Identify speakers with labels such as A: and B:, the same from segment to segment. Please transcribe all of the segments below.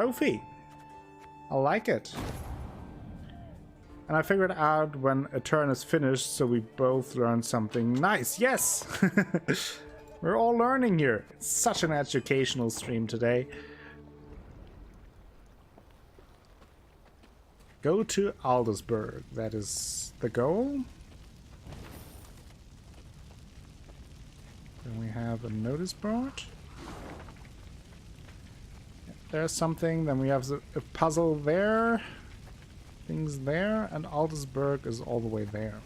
A: Trophy. I like it. And I figured out when a turn is finished, so we both learn something nice. Yes! We're all learning here. It's such an educational stream today. Go to Aldersburg. That is the goal. Then we have a notice board. There's something. Then we have a puzzle there. Things there. And Aldersburg is all the way there.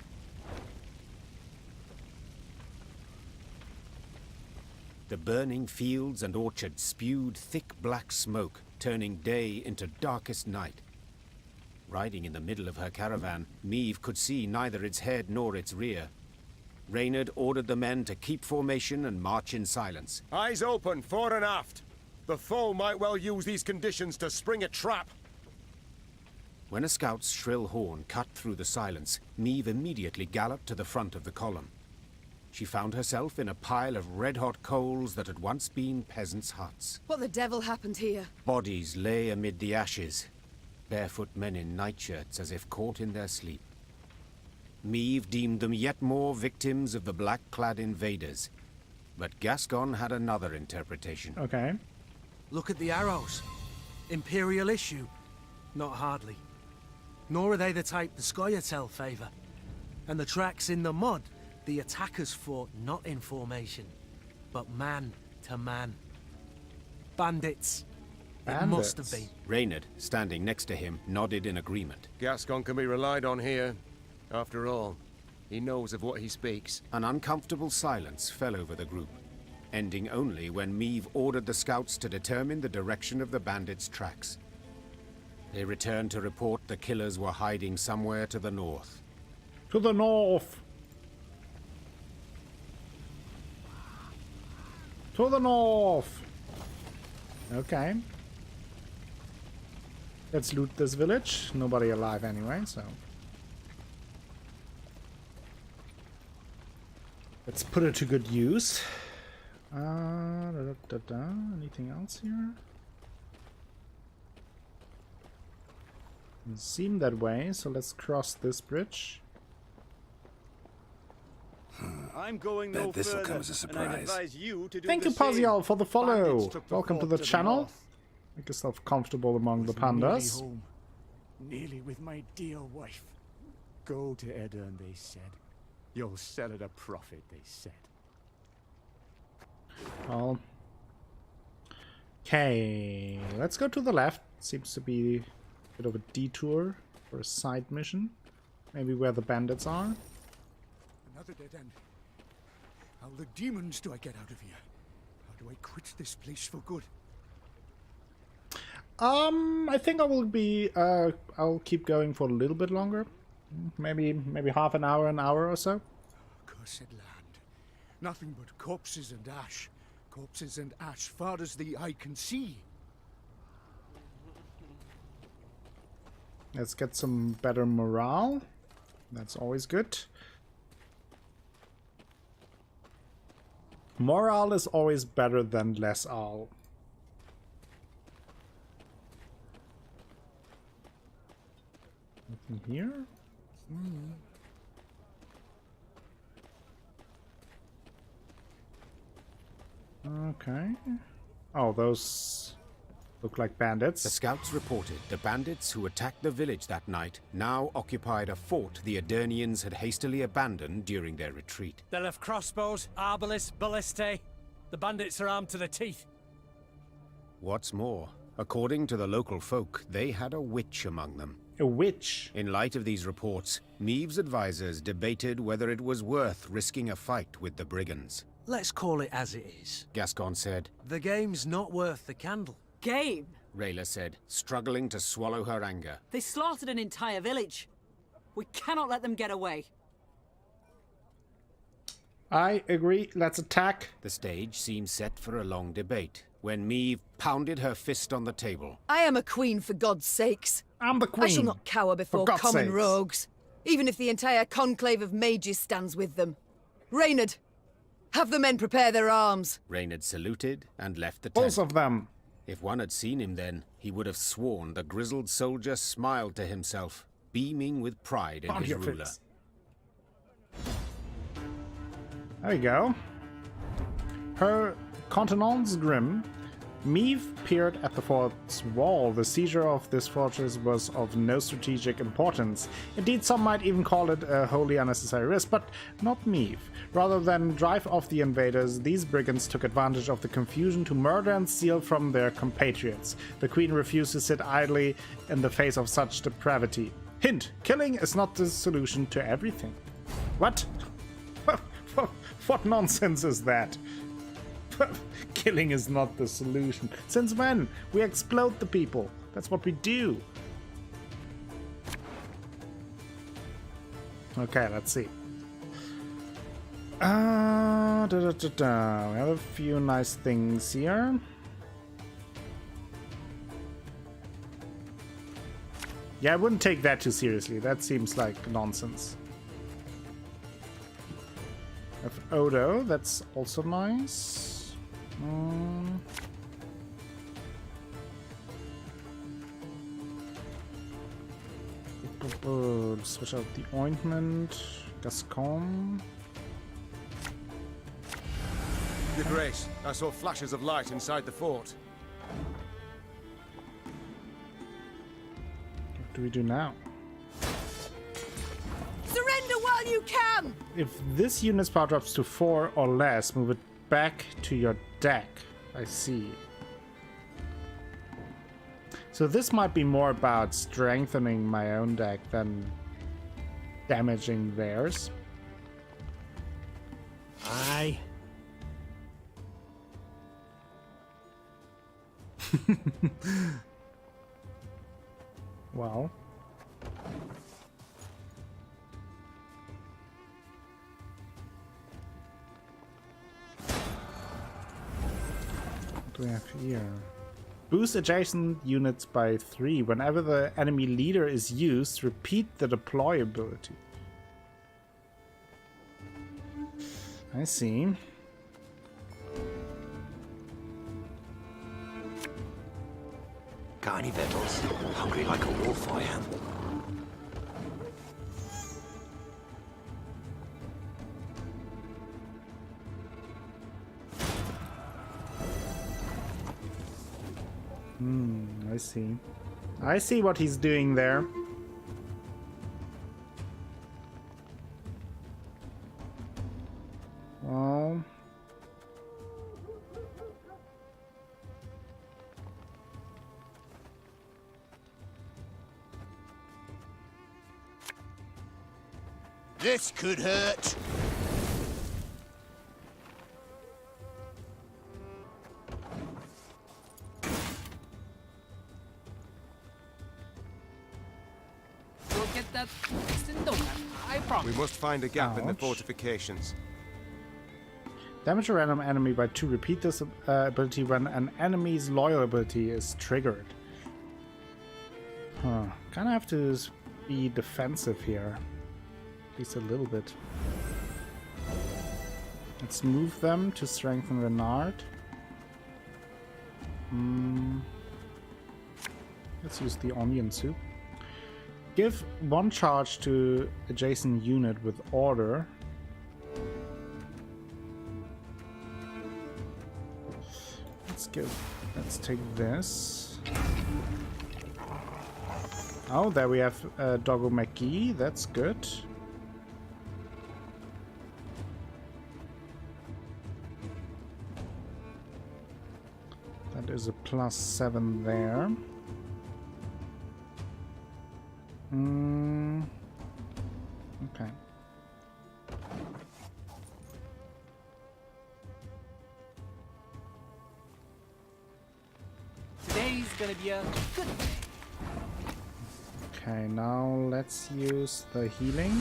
B: The burning fields and orchards spewed thick black smoke, turning day into darkest night. Riding in the middle of her caravan, Meve could see neither its head nor its rear. Reynard ordered the men to keep formation and march in silence.
C: Eyes open, fore and aft. The foe might well use these conditions to spring a trap.
B: When a scout's shrill horn cut through the silence, Meve immediately galloped to the front of the column. She found herself in a pile of red-hot coals that had once been peasants' huts.
D: What the devil happened here?
B: Bodies lay amid the ashes. Barefoot men in nightshirts as if caught in their sleep. Meve deemed them yet more victims of the black-clad invaders. But Gascon had another interpretation.
A: Okay.
E: Look at the arrows. Imperial issue? Not hardly. Nor are they the type the Scoia'tael favour. And the tracks in the mud, the attackers fought not in formation, but man to man. Bandits. It must have been.
B: Reynard, standing next to him, nodded in agreement.
C: Gascon can be relied on here. After all, he knows of what he speaks.
B: An uncomfortable silence fell over the group, ending only when Meve ordered the scouts to determine the direction of the bandits' tracks. They returned to report the killers were hiding somewhere to the north.
A: To the north! To the north! Okay. Let's loot this village. Nobody alive anyway, so... let's put it to good use. Anything else here? Doesn't seem that way, so let's cross this bridge.
F: I'm going no
G: this will
F: further,
G: come as a surprise.
F: and I advise you to do
A: Thank
F: the
A: you, Pazial, for the follow.
F: Bandits took the
A: Welcome to
F: fort
A: the
F: to
A: channel.
F: north.
A: Make yourself comfortable among the
H: Nearly
A: pandas.
H: home. Nearly with my dear wife. Go to Edirn, they said. You'll sell at a profit, they said.
A: Well, okay, let's go to the left. Seems to be a bit of a detour for a side mission. Maybe where the bandits are.
H: Another dead end. How the demons do I get out of here? How do I quit this place for good?
A: I think I will be, I'll keep going for a little bit longer. Maybe half an hour or so.
H: Cursed land. Nothing but corpses and ash. Corpses and ash far as the eye can see.
A: Let's get some better morale. That's always good. Morale is always better than less all. Nothing here? Okay. Oh, those look like bandits.
B: The scouts reported the bandits who attacked the village that night now occupied a fort the Adernians had hastily abandoned during their retreat.
E: They'll have crossbows, arbalists, ballistae. The bandits are armed to the teeth.
B: What's more, according to the local folk, they had a witch among them.
A: A witch?
B: In light of these reports, Meve's advisors debated whether it was worth risking a fight with the brigands.
E: Let's call it as it is.
B: Gascon said.
E: The game's not worth the candle.
D: Game?
B: Rayla said, struggling to swallow her anger.
D: They slaughtered an entire village. We cannot let them get away.
A: I agree. Let's attack.
B: The stage seemed set for a long debate, when Meve pounded her fist on the table.
D: I am a queen, for God's sakes.
A: I'm the queen.
D: I shall not cower before
A: God's
D: common
A: sakes.
D: rogues, even if the entire conclave of mages stands with them. Reynard, have the men prepare their arms.
B: Reynard saluted and left the
A: Both
B: tent.
A: of them.
B: If one had seen him then, he would have sworn the grizzled soldier smiled to himself, beaming with pride in
A: Found
B: his
A: your
B: ruler.
A: face. There we go. Her countenance grim, Meve peered at the fort's wall. The seizure of this fortress was of no strategic importance. Indeed, some might even call it a wholly unnecessary risk, but not Meve. Rather than drive off the invaders, these brigands took advantage of the confusion to murder and steal from their compatriots. The queen refused to sit idly in the face of such depravity. Hint: killing is not the solution to everything. What? What nonsense is that? Killing is not the solution. Since when? We explode the people. That's what we do. Okay, let's see. We have a few nice things here. Yeah, I wouldn't take that too seriously. That seems like nonsense. Of Odo, that's also nice. Switch out the ointment. Gascon.
C: Your Grace, I saw flashes of light inside the fort.
A: What do we do now?
D: Surrender while you can!
A: If this unit's power drops to 4 or less, move it back to your deck. I see. So this might be more about strengthening my own deck than damaging theirs.
E: Aye.
A: Well. What do we have here? Boost adjacent units by 3. Whenever the enemy leader is used, repeat the deploy ability. I see.
G: Got any victuals? Hungry like a wolf I am.
A: I see. I see what he's doing there. Well...
G: This could hurt.
I: You'll get that in no time, I promise.
C: We must find a gap in the
A: Ouch.
C: fortifications.
A: Damage a random enemy by 2. Repeat this ability when an enemy's loyal ability is triggered. Huh. Kinda have to be defensive here. At least a little bit. Let's move them to strengthen Renard. Let's use the onion soup. Give 1 charge to adjacent unit with order. Let's take this. Oh, there we have Doggo McGee. That's good. That is a +7 there. Okay.
I: Today's gonna be a good day.
A: Okay, now let's use the healing.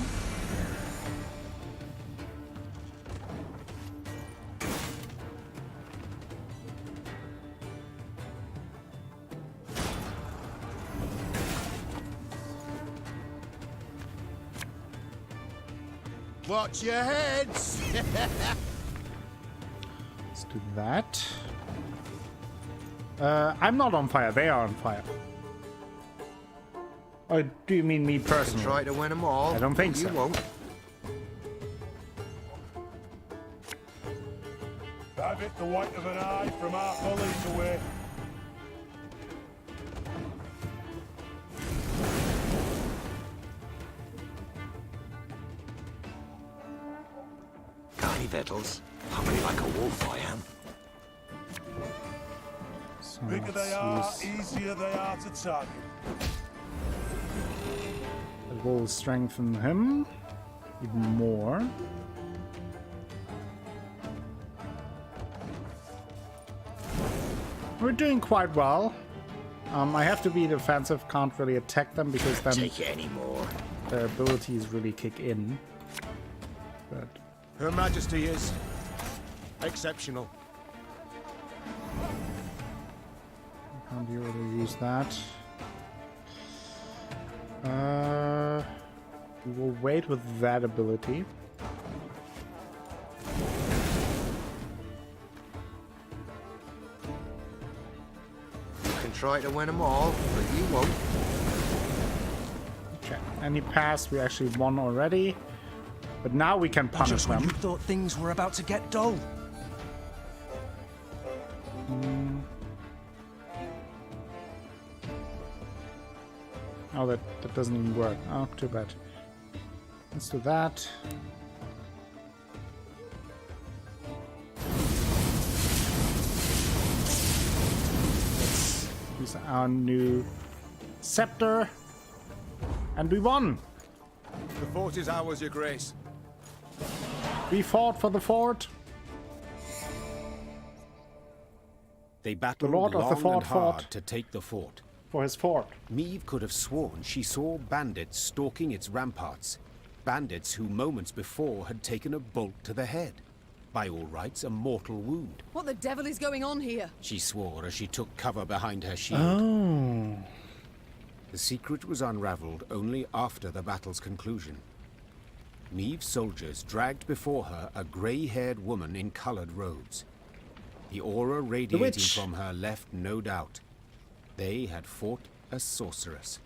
G: Watch your heads.
A: Let's do that. I'm not on fire. They are on fire. Or do you mean me personally?
G: Try to win them all.
A: I don't think
G: you
A: so.
G: Won't.
C: Have it the white of an eye from our colleagues away.
G: Got any victuals? Hungry like a wolf, I am.
A: So
C: Bigger they are, easier they are to target.
A: it will strengthen him even more. We're doing quite well. I have to be defensive, can't really attack them because then
G: Take it anymore.
A: their abilities really kick in. But
C: Her Majesty is exceptional.
A: can't be able to use that. We will wait with that ability.
G: You can try to win them all, but you won't.
A: Okay, any pass we actually won already. But now we can punish
E: Just when
A: them.
E: you thought things were about to get dull.
A: Oh, that doesn't even work. Oh, too bad. Let's do that. Let's use our new scepter. And we won!
C: The fort is ours, Your Grace.
A: We fought for the fort.
B: They battled
A: Lord of the
B: long
A: Fort
B: and hard
A: fought.
B: to take the fort.
A: For his fort.
B: Meve could have sworn she saw bandits stalking its ramparts. Bandits who moments before had taken a bolt to the head. By all rights, a mortal wound.
D: What the devil is going on here?
B: She swore as she took cover behind her shield.
A: Oh.
B: The secret was unraveled only after the battle's conclusion. Meve's soldiers dragged before her a grey-haired woman in colored robes. The aura radiating
A: witch.
B: from her left no doubt. They had fought a sorceress.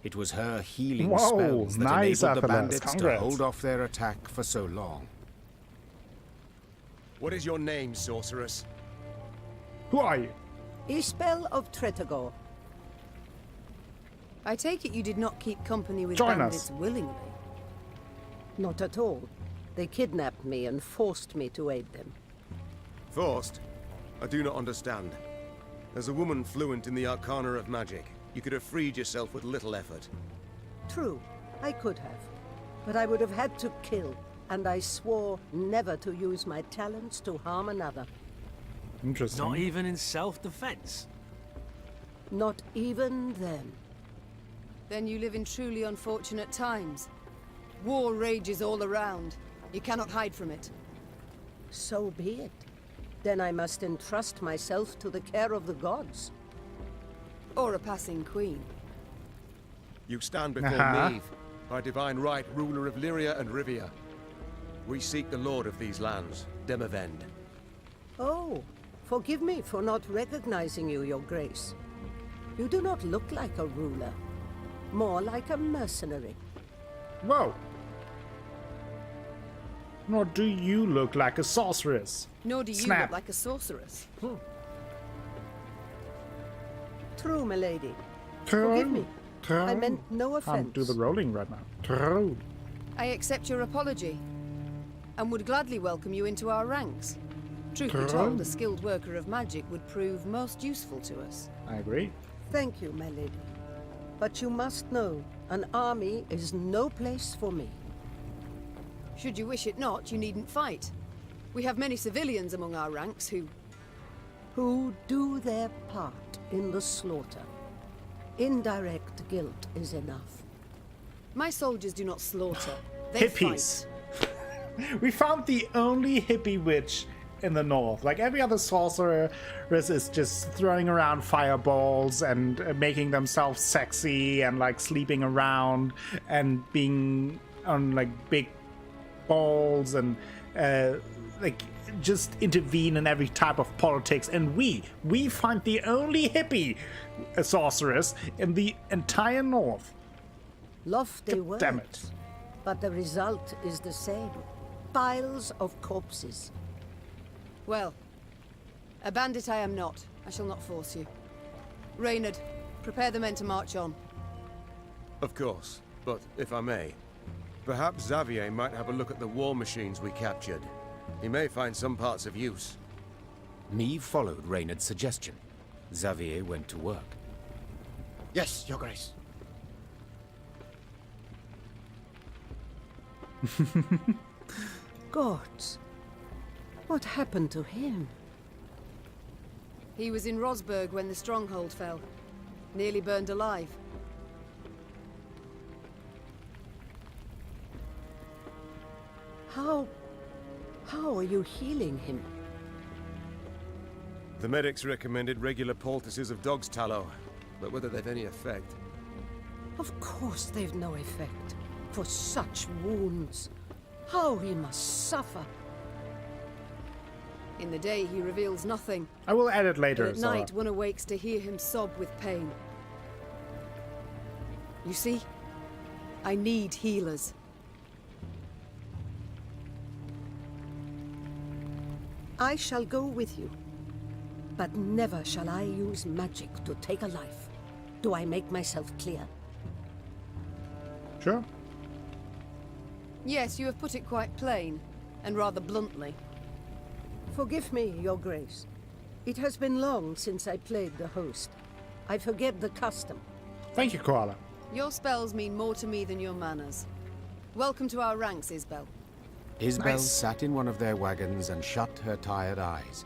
B: It was her healing
A: Whoa,
B: spells that
A: nice,
B: enabled the
A: Athalas.
B: bandits to
A: Congrats.
B: hold off their attack for so long.
C: What is your name, sorceress?
A: Who are you?
J: Ispel of Tretagor. I take it you did not keep company with
A: Join
J: bandits
A: us.
J: willingly? Not at all. They kidnapped me and forced me to aid them.
C: Forced? I do not understand. As a woman fluent in the arcana of magic, you could have freed yourself with little effort.
J: True, I could have. But I would have had to kill, and I swore never to use my talents to harm another.
A: Interesting.
E: Not even in self-defense.
J: Not even then.
D: Then you live in truly unfortunate times. War rages all around. You cannot hide from it.
J: So be it. Then I must entrust myself to the care of the gods.
D: Or a passing queen.
C: You stand before Meve, by divine right ruler of Lyria and Rivia. We seek the lord of these lands, Demavend.
J: Oh, forgive me for not recognizing you, Your Grace. You do not look like a ruler. More like a mercenary.
A: Whoa. Nor do you look like a sorceress.
D: Nor do you
A: Snap.
D: look like a sorceress.
J: True, milady.
A: True.
J: Forgive me.
A: True.
J: I meant no offense.
A: Can't do the rolling right now. True.
D: I accept your apology, and would gladly welcome you into our ranks. Truth be told, a skilled worker of magic would prove most useful to us.
A: I agree.
J: Thank you, my lady. But you must know, an army is no place for me.
D: Should you wish it not, you needn't fight. We have many civilians among our ranks
J: who do their part in the slaughter. Indirect guilt is enough.
D: My soldiers do not slaughter. They
A: Hippies. We found the only hippie witch in the north. Like every other sorceress is just throwing around fireballs and making themselves sexy and like sleeping around and being on like big balls and like just intervene in every type of politics, and we find the only hippie sorceress in the entire north.
J: Lofty words.
A: Damn it.
J: But the result is the same. Piles of corpses.
D: Well, a bandit I am not. I shall not force you. Reynard, prepare the men to march on.
C: Of course, but if I may, perhaps Xavier might have a look at the war machines we captured. He may find some parts of use.
B: Meve followed Reynard's suggestion. Xavier went to work.
G: Yes, Your Grace.
J: Gods. What happened to him?
D: He was in Rosberg when the stronghold fell. Nearly burned alive.
J: How are you healing him?
C: The medics recommended regular poultices of dog's tallow, but whether they've any effect...
J: Of course they've no effect. For such wounds. How he must suffer.
D: In the day, he reveals nothing.
A: I will add it later.
D: But at
A: Zara.
D: night, one awakes to hear him sob with pain. You see? I need healers.
J: I shall go with you. But never shall I use magic to take a life. Do I make myself clear?
A: Sure.
D: Yes, you have put it quite plain, and rather bluntly.
J: Forgive me, Your Grace. It has been long since I played the host. I forget the custom.
A: Thank you, Koala.
D: Your spells mean more to me than your manners. Welcome to our ranks, Isbel.
B: Isbel
A: Nice.
B: sat in one of their wagons and shut her tired eyes.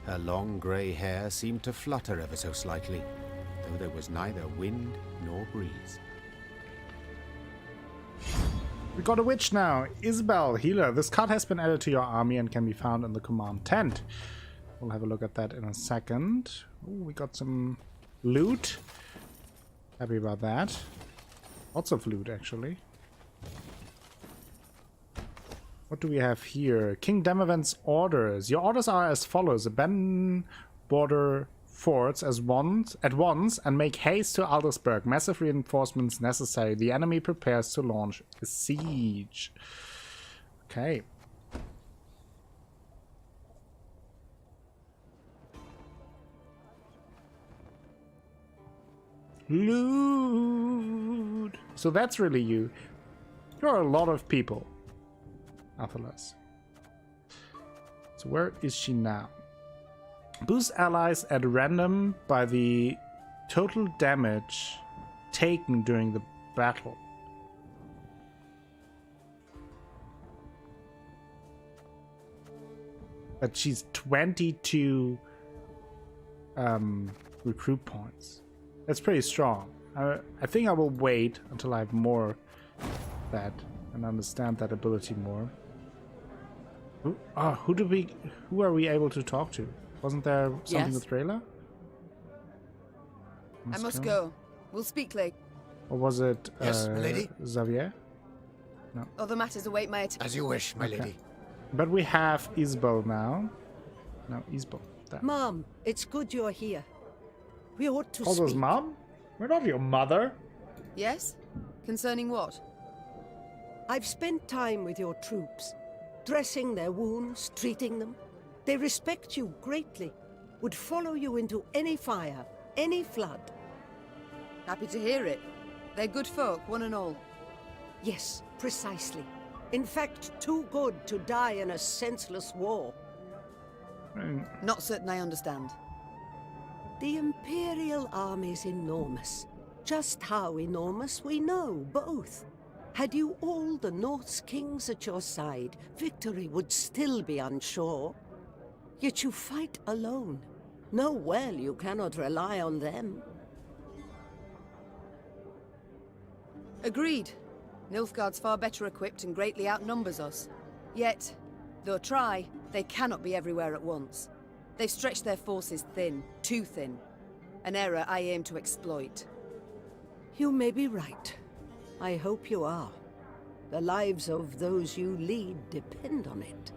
B: Her long grey hair seemed to flutter ever so slightly, though there was neither wind nor breeze.
A: We got a witch now. Isabel, healer. This card has been added to your army and can be found in the command tent. We'll have a look at that in a second. Ooh, we got some loot. Happy about that. Lots of loot, actually. What do we have here? King Demavend's orders. Your orders are as follows. Abandon border forts at once and make haste to Aldersburg. Massive reinforcements necessary. The enemy prepares to launch a siege. Okay. Loot. So that's really you. You're a lot of people. Athalas. So where is she now? Boost allies at random by the total damage taken during the battle. But she's 22 recruit points. That's pretty strong. I think I will wait until I have more of that and understand that ability more. Who are we able to talk to? Wasn't there something
D: Yes.
A: with Rayla?
D: I must go. We'll speak later.
A: Or was it
G: Yes, my lady?
A: Xavier?
D: Other matters await my attention.
G: As you wish, my
A: Okay.
G: lady.
A: But we have Isabel now. No, Isabel. There.
J: Mom, it's good you're here. We ought to
A: Call us
J: speak.
A: mom? We're not your mother.
D: Yes? Concerning what?
J: I've spent time with your troops, dressing their wounds, treating them. They respect you greatly, would follow you into any fire, any flood.
D: Happy to hear it. They're good folk, one and all.
J: Yes, precisely. In fact, too good to die in a senseless war.
D: Not certain I understand.
J: The Imperial Army's enormous. Just how enormous we know, both. Had you all the North's kings at your side, victory would still be unsure. Yet you fight alone. Know well you cannot rely on them.
D: Agreed. Nilfgaard's far better equipped and greatly outnumbers us. Yet, though try, they cannot be everywhere at once. They've stretched their forces thin, too thin. An error I aim to exploit.
J: You may be right. I hope you are. The lives of those you lead depend on it.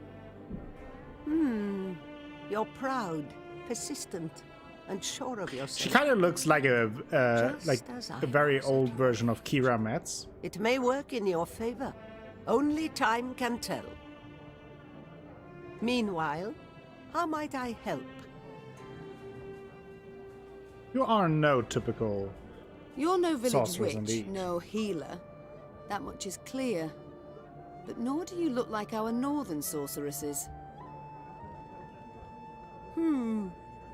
J: You're proud, persistent, and sure of yourself.
A: She kind of looks like a
J: Just as I
A: very
J: was
A: old
J: at
A: version of Kira Metz.
J: It may work in your favor. Only time can tell. Meanwhile, how might I help?
A: You are no typical.
D: You're no village
A: Sorcerers,
D: witch,
A: indeed.
D: no healer. That much is clear. But nor do you look like our northern sorceresses.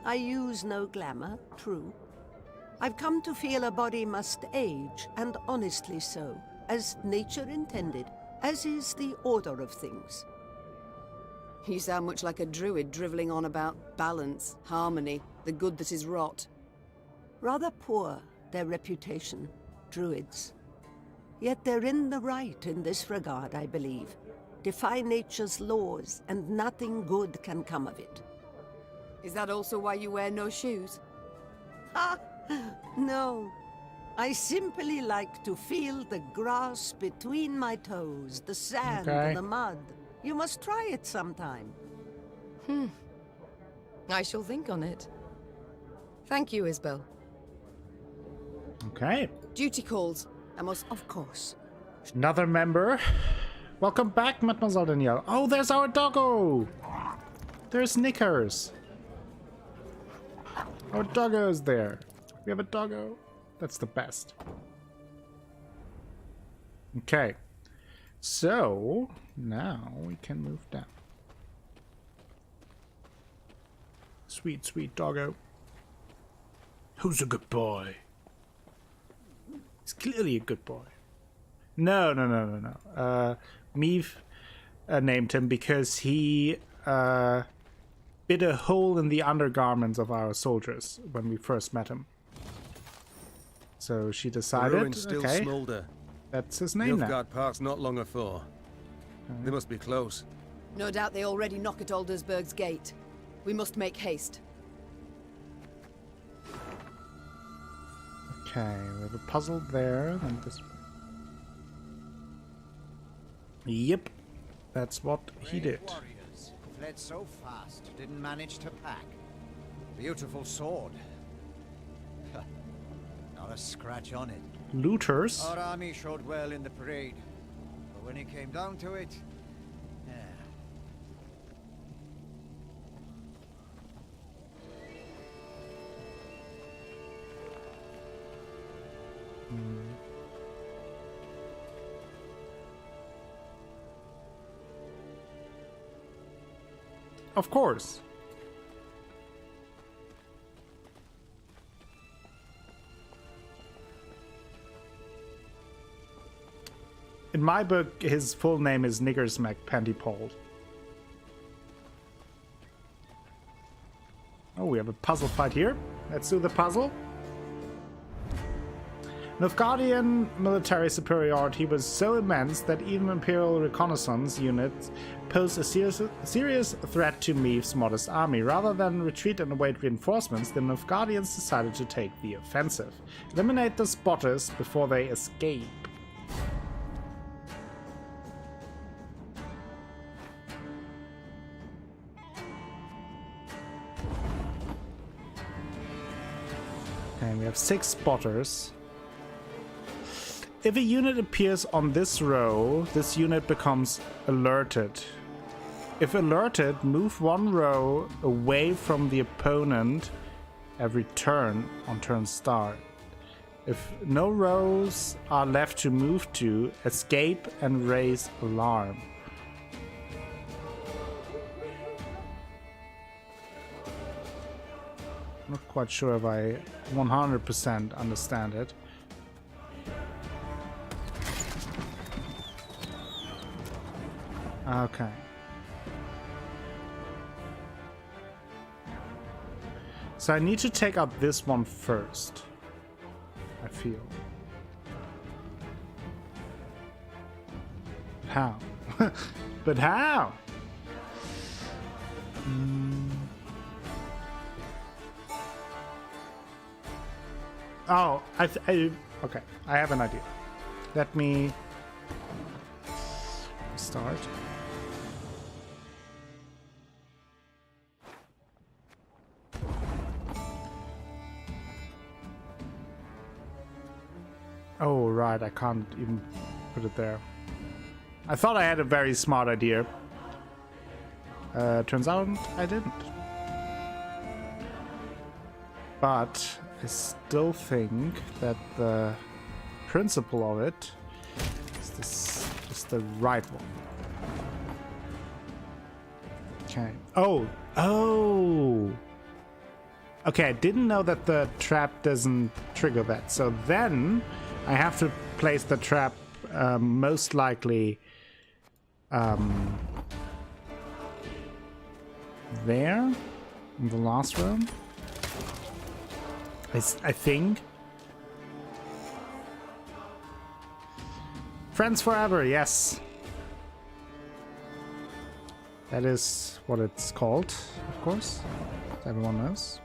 J: I use no glamour, true. I've come to feel a body must age, and honestly so, as nature intended, as is the order of things.
D: You sound much like a druid drivelling on about balance, harmony, the good that is rot.
J: Rather poor, their reputation, druids. Yet they're in the right in this regard, I believe. Defy nature's laws, and nothing good can come of it.
D: Is that also why you wear no shoes?
J: Ha! No. I simply like to feel the grass between my toes, the sand and the mud. You must try it sometime.
D: I shall think on it. Thank you, Isbel.
A: Okay.
D: Duty calls. I must...
J: Of course.
A: Another member. Welcome back, Mademoiselle Danielle. Oh, there's our doggo. There's Knickers. Our doggo's there. We have a doggo. That's the best. Okay. So, now we can move down. Sweet, sweet doggo. Who's a good boy? He's clearly a good boy. No. Meve named him because he bit a hole in the undergarments of our soldiers when we first met him. So she
C: The
A: decided,
C: ruins still
A: okay,
C: smoulder.
A: that's his name now.
C: Nilfgaard passed not long afore. They must be close.
D: No doubt they already knock at Aldersberg's gate. We must make haste.
A: Okay, we have a puzzle there, and this. Yep, that's what he did.
K: Warriors fled so fast, didn't manage to pack. Beautiful sword. Not a scratch on it.
A: Looters.
K: Our army showed well in the parade, but when it came down to it,
A: Of course. In my book, his full name is Niggersmack Pantypole. Oh, we have a puzzle fight here. Let's do the puzzle. Nilfgaardian military superiority was so immense that even Imperial reconnaissance units posed a serious threat to Meve's modest army. Rather than retreat and await reinforcements, the Nilfgaardians decided to take the offensive. Eliminate the spotters before they escape. Okay, we have 6 spotters. If a unit appears on this row, this unit becomes alerted. If alerted, move 1 row away from the opponent every turn on turn start. If no rows are left to move to, escape and raise alarm. Not quite sure if I 100% understand it. Okay. So I need to take out this one first, I feel. How? But how? Oh, okay, I have an idea. Let me start. Oh, right, I can't even put it there. I thought I had a very smart idea. Turns out I didn't. But I still think that the principle of it is the right one. Okay. Oh! Okay, I didn't know that the trap doesn't trigger that. So then I have to place the trap most likely there in the last room. I think. Friends forever, yes. That is what it's called, of course. Everyone knows.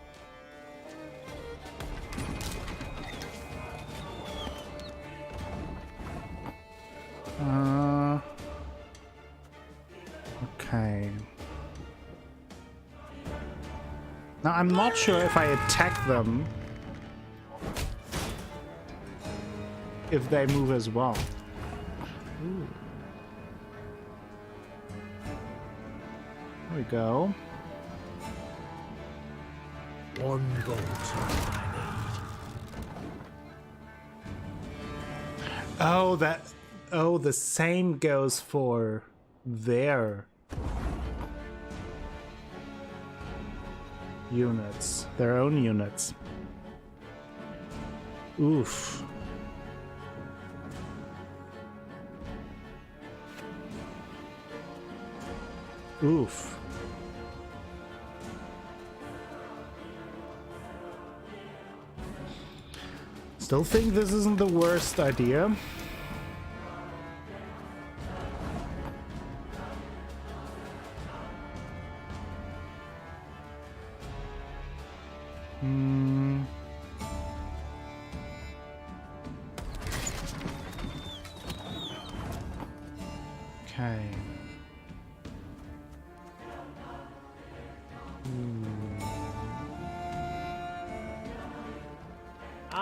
A: Okay. Now I'm not sure if I attack them if they move as well. Ooh. There we go.
E: One bolt I need.
A: Oh, the same goes for their units, their own units. Oof. Oof. Still think this isn't the worst idea. Okay.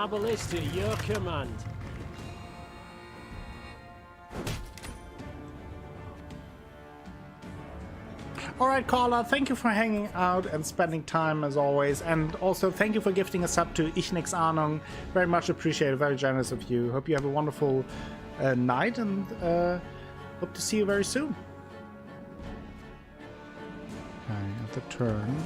L: Ballista, your command.
A: Alright, Carla, thank you for hanging out and spending time as always. And also thank you for gifting us up to Ich Nix Ahnung. Very much appreciated, very generous of you. Hope you have a wonderful night and hope to see you very soon. Okay, at the turn.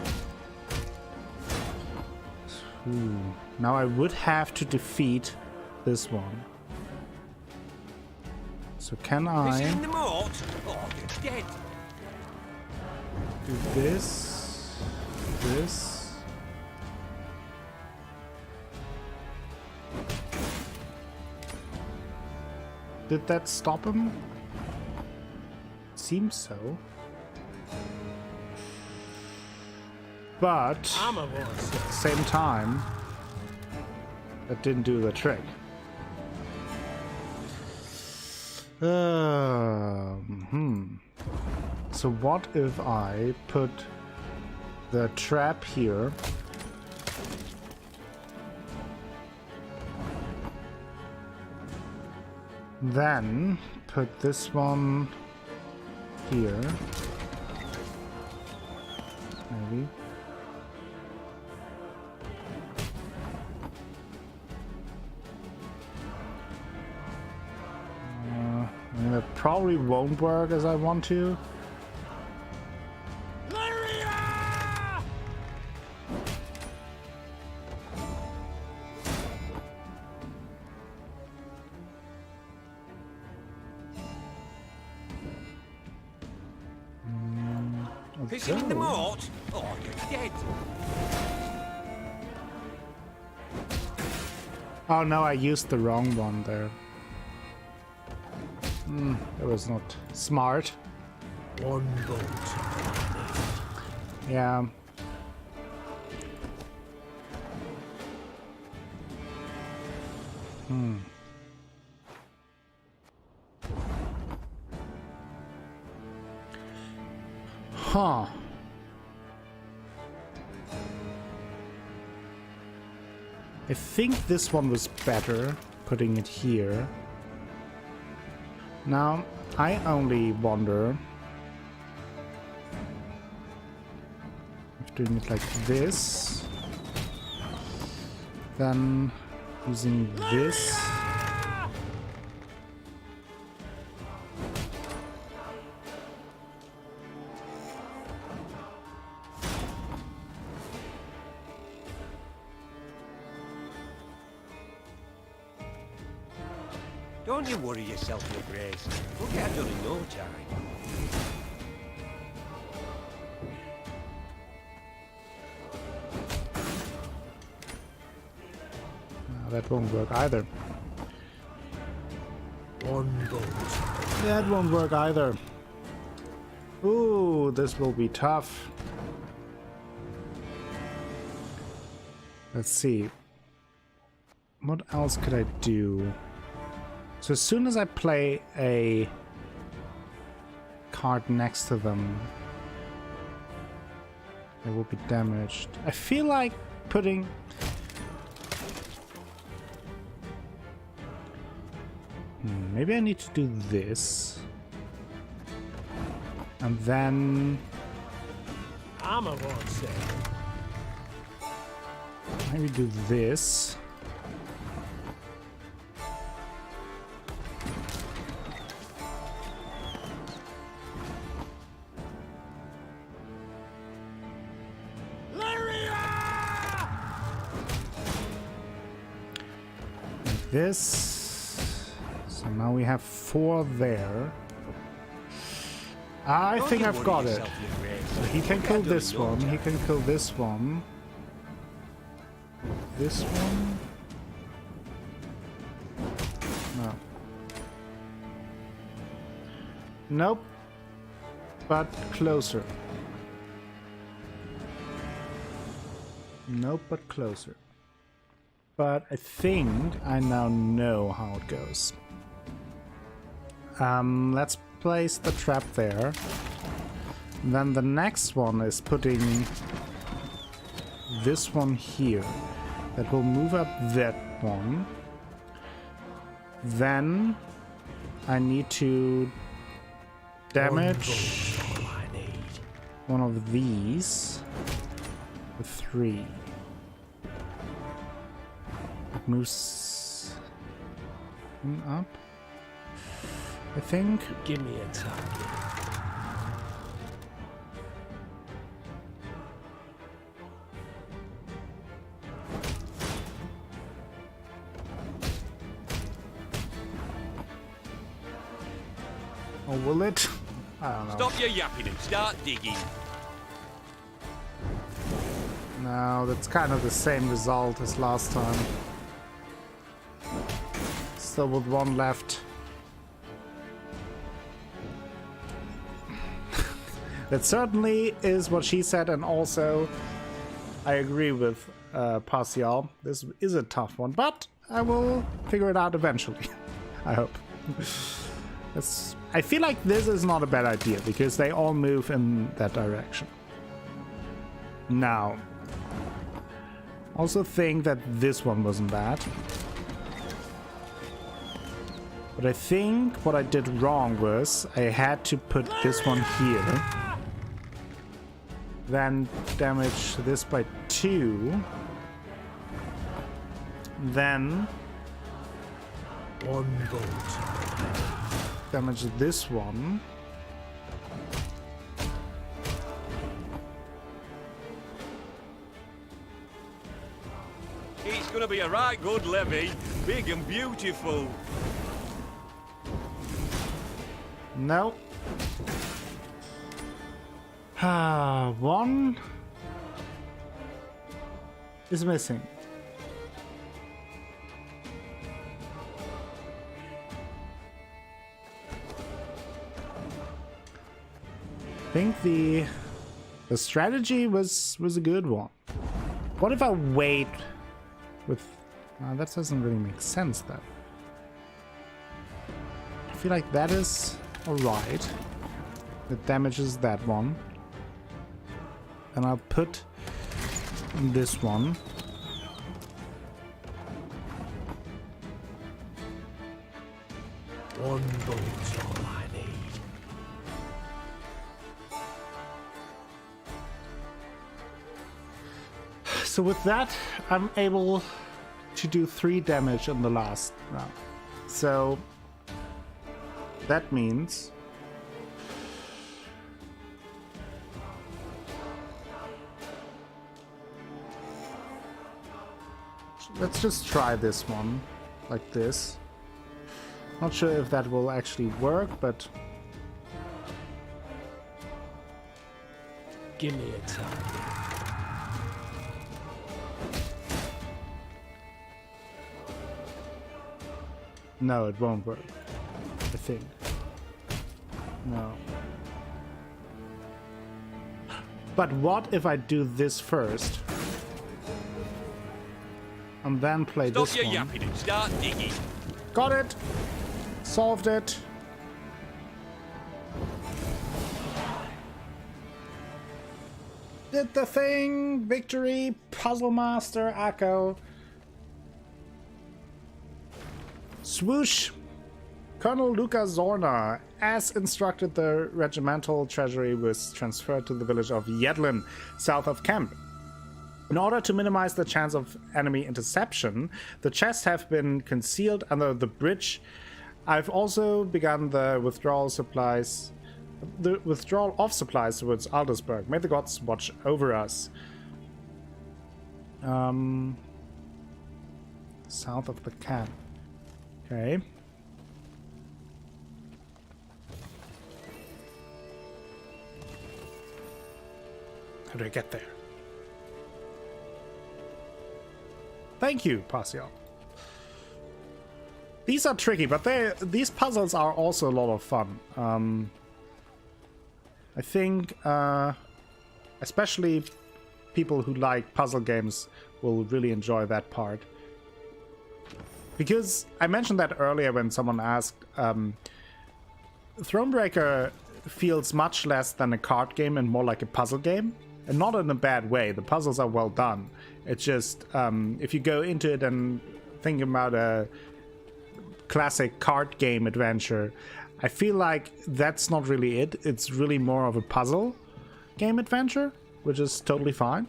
A: Ooh. Now I would have to defeat this one. So can I do this, this? Did that stop him? Seems so. But at the same time, that didn't do the trick. So what if I put the trap here? Then put this one here. Maybe. That probably won't work as I want to.
L: Lyria!
K: Fishing the mort? Oh, you're dead.
A: Oh no, I used the wrong one there. That was not smart.
E: One bolt.
A: Yeah. Huh. I think this one was better, putting it here. Now, I only wonder if doing it like this, then using this.
K: Don't you worry yourself, Your Grace. We'll get it done in no time.
A: That won't work either.
E: One bolt.
A: That won't work either. Ooh, this will be tough. Let's see. What else could I do? So as soon as I play a card next to them, they will be damaged. I feel like putting... maybe I need to do this. And then...
L: Armor won't say.
A: maybe do this. This. So now we have 4 there. I think I've got it. So he can kill this one. He can kill this one. This one. No. Nope. But closer. Nope, but closer. But I think I now know how it goes. Let's place the trap there. Then the next one is putting this one here. That will move up that one. Then I need to damage one of these with 3. It moves up, I think.
L: Give me a target.
A: Or will it? I don't know.
F: Stop your yapping and start digging.
A: No, that's kind of the same result as last time. Still with 1 left. That certainly is what she said, and also I agree with Partial. This is a tough one, but I will figure it out eventually. I hope. I feel like this is not a bad idea, because they all move in that direction. Now, also think that this one wasn't bad. But I think what I did wrong was I had to put this one here. Then damage this by 2. Then
E: 1 bolt.
A: Damage this one.
F: It's gonna be a right good levy, big and beautiful.
A: No. 1 is missing. I think the strategy was a good one. What if I wait with... that doesn't really make sense though. I feel like that is alright. It damages that one. And I'll put this one.
L: One bullet's all I need.
A: So with that, I'm able to do 3 damage in the last round. So that means let's just try this one like this. Not sure if that will actually work, but
L: Give me a target.
A: no, it won't work. I think. No. But what if I do this first? And then play
F: Stop
A: this
F: your
A: one?
F: yapping and start digging.
A: Got it! Solved it! Did the thing! Victory! Puzzle Master Akko! Swoosh! Colonel Luca Zorna, as instructed, the regimental treasury was transferred to the village of Yedlin, south of camp. In order to minimize the chance of enemy interception, the chests have been concealed under the bridge. I've also begun the withdrawal of supplies towards Aldersburg. May the gods watch over us. South of the camp. Okay. How do I get there? Thank you, Pasio. These are tricky, but these puzzles are also a lot of fun. I think especially people who like puzzle games will really enjoy that part. Because I mentioned that earlier when someone asked, Thronebreaker feels much less than a card game and more like a puzzle game. And not in a bad way. The puzzles are well done. It's just, if you go into it and think about a classic card game adventure, I feel like that's not really it. It's really more of a puzzle game adventure, which is totally fine.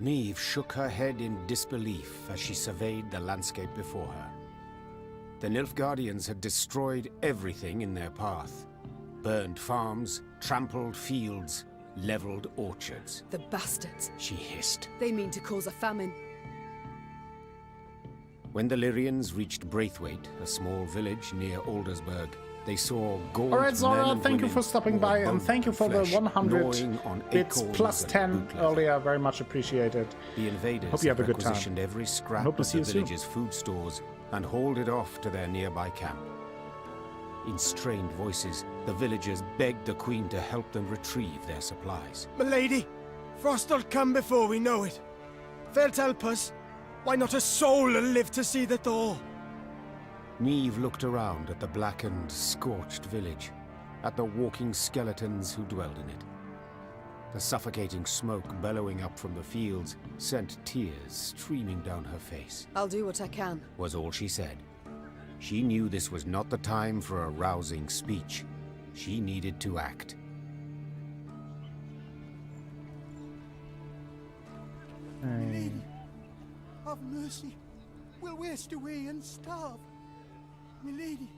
B: Meve shook her head in disbelief as she surveyed the landscape before her. The Nilfgaardians had destroyed everything in their path. Burned farms, trampled fields, leveled orchards.
D: The bastards.
B: She hissed.
D: They mean to cause a famine.
B: When the Lyrians reached Braithwaite, a small village near Aldersburg, they saw gaunt
A: Alright,
B: men
A: Zora,
B: and
A: thank you
B: women
A: for stopping
B: who
A: by,
B: were
A: and
B: bone
A: thank you for the
B: flesh
A: 100
B: gnawing on
A: bits
B: acorns
A: plus
B: and
A: 10
B: boot leather.
A: earlier. Very much appreciated.
B: The invaders
A: Hope you have a
B: had
A: good time.
B: requisitioned every scrap
A: Hope to
B: of
A: see
B: the
A: you soon.
B: village's food stores and hauled it off to their nearby camp. In strained voices, the villagers begged the Queen to help them retrieve their supplies.
E: Milady, Frost'll come before we know it. They'll help us. Why not a soul will live to see the thaw?
B: Meve looked around at the blackened, scorched village, at the walking skeletons who dwelled in it. The suffocating smoke bellowing up from the fields sent tears streaming down her face.
D: I'll do what I can.
B: Was all she said. She knew this was not the time for a rousing speech. She needed to act.
A: Hey.
H: Have mercy. We'll waste away and starve. Milady,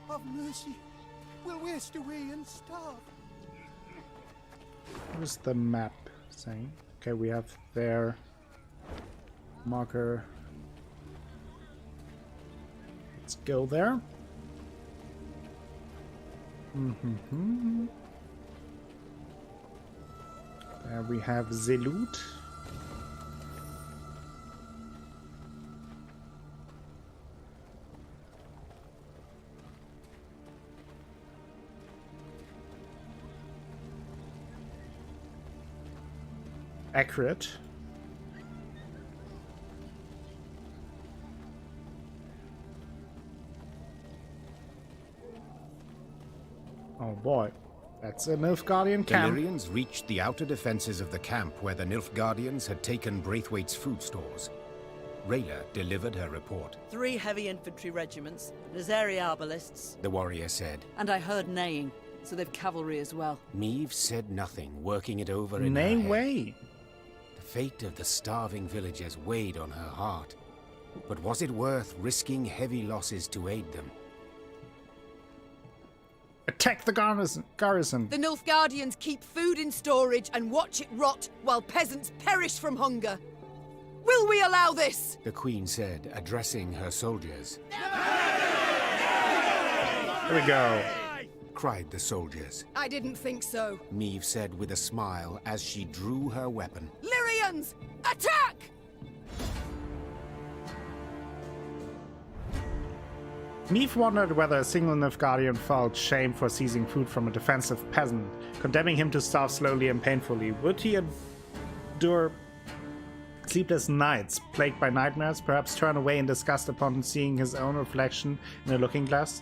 H: have mercy. We'll waste away and starve.
A: What is the map saying? Okay, we have their marker. Let's go there. There we have Zelut. Accurate. Oh boy, that's a Nilfgaardian
B: The
A: camp.
B: Lyrians reached the outer defenses of the camp where the Nilfgaardians had taken Braithwaite's food stores. Rayla delivered her report.
M: 3 heavy infantry regiments, Nazari arbalists,
B: The warrior said.
M: and I heard neighing, so they've cavalry as well.
B: Meve said nothing, working it over in
A: Nay
B: her head.
A: way.
B: The fate of the starving villagers weighed on her heart. But was it worth risking heavy losses to aid them?
A: Attack the garrison.
D: The Nilfgaardians keep food in storage and watch it rot while peasants perish from hunger. Will we allow this?
B: The queen said, addressing her soldiers.
A: Here we go.
B: Cried the soldiers.
D: I didn't think so.
B: Meve said with a smile as she drew her weapon.
D: Lyrians, attack!
A: Meve wondered whether a single Nilfgaardian felt shame for seizing food from a defensive peasant, condemning him to starve slowly and painfully. Would he endure sleepless nights, plagued by nightmares, perhaps turn away in disgust upon seeing his own reflection in a looking glass?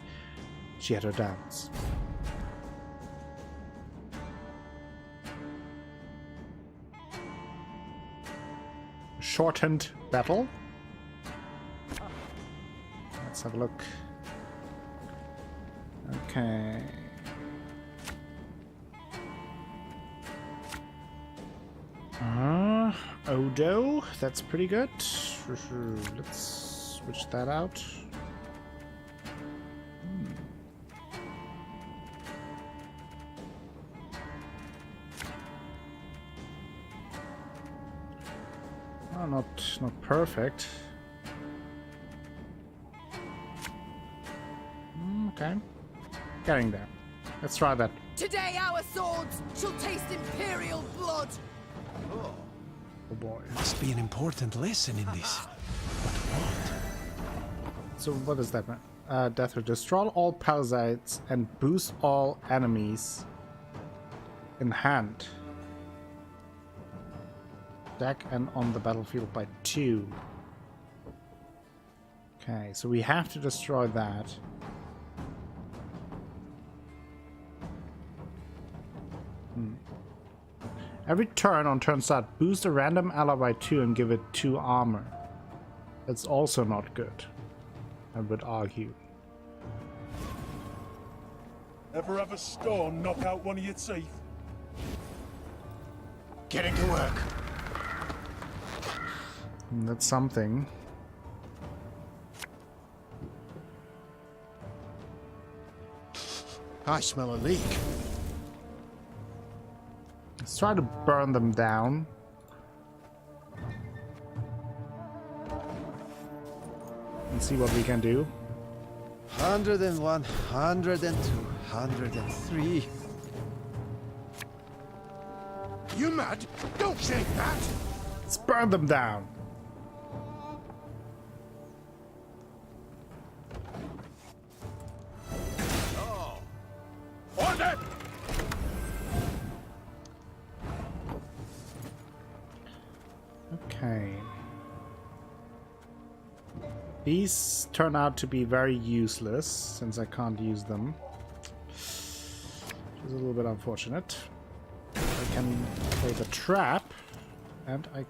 A: She had her doubts. Shortened battle. Let's have a look. Okay. Odo, that's pretty good. Let's switch that out. Oh, not perfect. Okay. Getting there. Let's try that.
D: Today our swords shall taste imperial blood.
A: Oh boy.
L: Must be an important lesson in this. But what?
A: So what does that mean? Death will destroy all parasites and boost all enemies in hand. Deck and on the battlefield by 2. Okay, so we have to destroy that. Every turn on turn start, boost a random ally by 2 and give it 2 armor. That's also not good, I would argue.
N: Ever have a storm knock out one of your teeth?
B: Getting to work.
A: That's something.
G: I smell a leak.
A: Let's try to burn them down. And see what we can do.
G: 101, 102, 103.
N: You mad? Don't shake that!
A: Let's burn them down.
N: Order!
A: Okay. These turn out to be very useless since I can't use them. Which is a little bit unfortunate. I can play the trap and I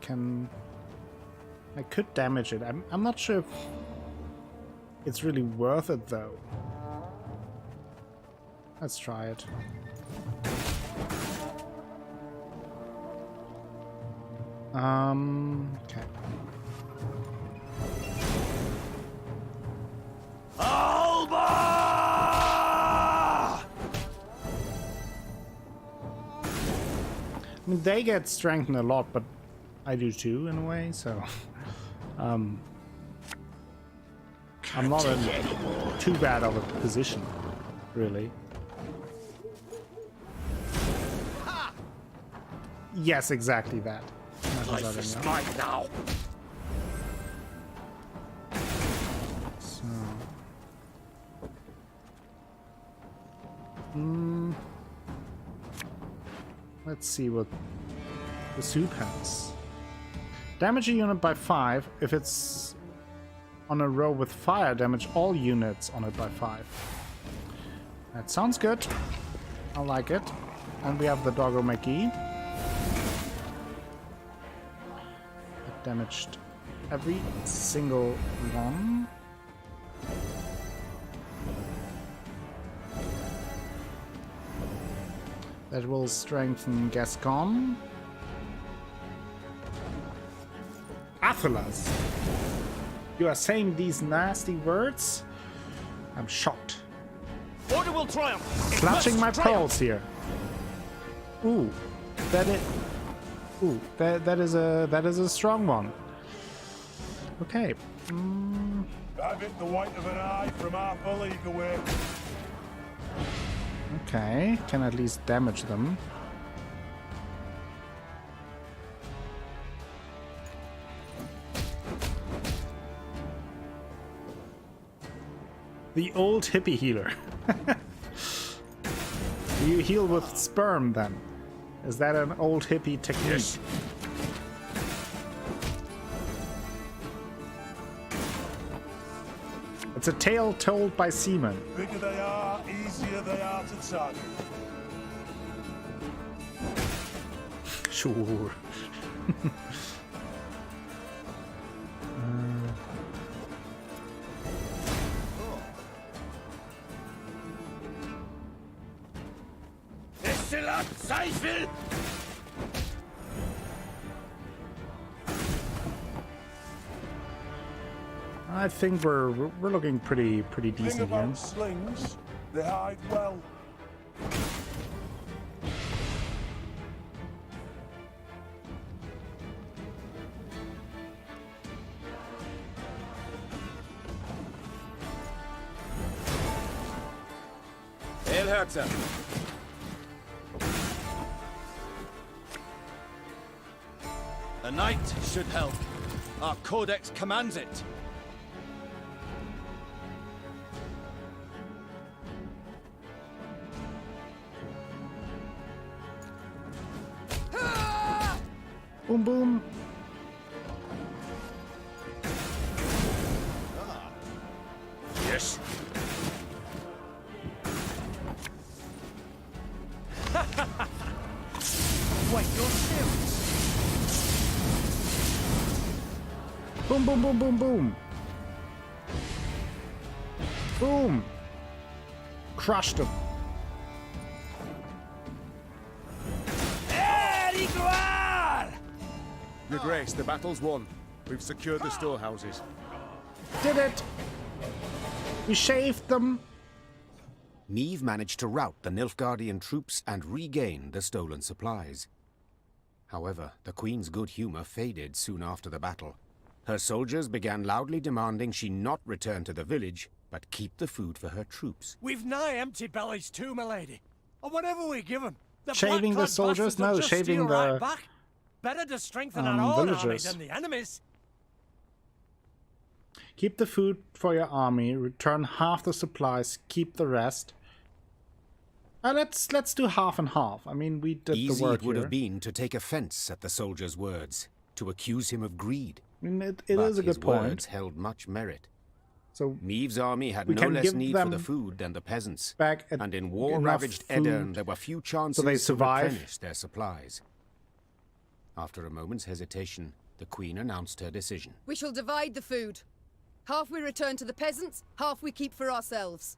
A: could damage it. I'm not sure if it's really worth it though. Let's try it. Okay.
N: Alba!
A: I mean, they get strengthened a lot, but I do too, in a way, so... I'm not in too bad of a position, really. Yes, exactly that.
N: Life is mine now.
A: So... Let's see what the soup has. Damage a unit by 5. If it's on a row with fire, damage all units on it by 5. That sounds good. I like it. And we have the Doggo McGee. That damaged every single one. That will strengthen Gascon. Athalas! You are saying these nasty words? I'm shocked.
F: Order will triumph.
A: Clutching my pearls here. Ooh, that is. Ooh, that is a strong one. Okay.
N: I've hit the white of an eye from half a league away.
A: Okay, can at least damage them. The old hippie healer. You heal with sperm then? Is that an old hippie technique?
N: Yes.
A: It's a tale told by seamen.
N: Bigger they are, easier they are to target.
A: Sure. I think we're looking pretty
N: Thing
A: decent here.
N: about slings, they hide well.
F: Elherzer.
O: A knight should help. Our codex commands it.
A: Boom boom.
N: Yes.
O: Wait, you're serious?
A: Boom boom boom boom boom. Boom. Crushed him.
C: Your Grace, the battle's won. We've secured the storehouses.
A: Did it! We shaved them.
B: Meve managed to rout the Nilfgaardian troops and regain the stolen supplies. However, the Queen's good humor faded soon after the battle. Her soldiers began loudly demanding she not return to the village, but keep the food for her troops.
E: We've nigh empty bellies too, milady. Or whatever we give them.
A: Shaving the soldiers? No, shaving the
E: back. Better to strengthen our own army
A: villagers.
E: than the enemy's.
A: Keep the food for your army, return half the supplies, keep the rest. Let's do half and half. I mean, we did
B: Easy
A: the work
B: it would
A: here.
B: have been to take offense at the soldier's words, to accuse him of greed.
A: I mean, it
B: But
A: is a
B: his
A: good point.
B: words held much merit.
A: So
B: Meve's army had
A: we
B: no
A: can
B: less
A: give
B: need for the
A: them
B: food than the peasants,
A: back
B: and in war-ravaged
A: enough
B: Edirn
A: food
B: there were few chances
A: so they
B: to
A: survive.
B: replenish their supplies. After a moment's hesitation, the Queen announced her decision.
D: We shall divide the food. Half we return to the peasants, half we keep for ourselves.